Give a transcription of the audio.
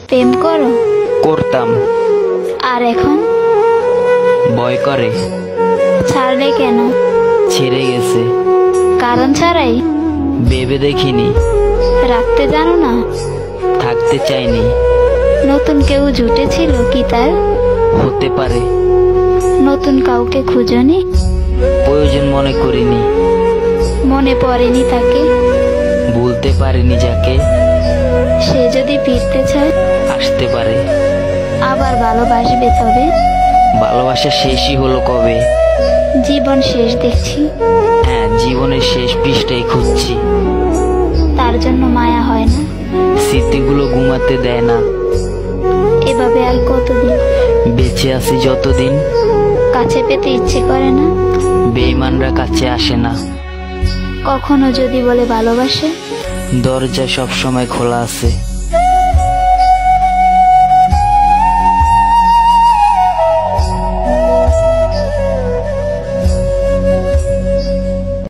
প্রেম করো? করতাম। আর এখন? ভয় করে। ছাড়লে কেন? ছেড়ে গেছে। কারণ ছাড়াই? ভেবে দেখিনি। রাখতে জানো না? থাকতে চাইনি। নতুন কেউ জুটেছিল কি তার? হতে পারে। নতুন কাউকে খুঁজনি? প্রয়োজন মনে করিনি। মনে পড়েনি তাকে? ভুলতে পারিনি যাকে। সে যদি ফিরতে চায়? আসতে পারে। আবার ভালোবাসবে তবে? ভালোবাসা শেষই হলো কবে। জীবন শেষ দেখছি। হ্যাঁ, জীবনের শেষ পৃষ্ঠায় খুঁজছি। তার জন্য মায়া হয় না? স্মৃতিগুলো ঘুমাতে দেয় না। এভাবে আর কতদিন? বেঁচে আছি যতদিন। কাছে পেতে ইচ্ছে করে না? বেঈমানরা কাছে আসে না। কখনো যদি বলে ভালোবাসে? দরজা সব সময় খোলা আছে।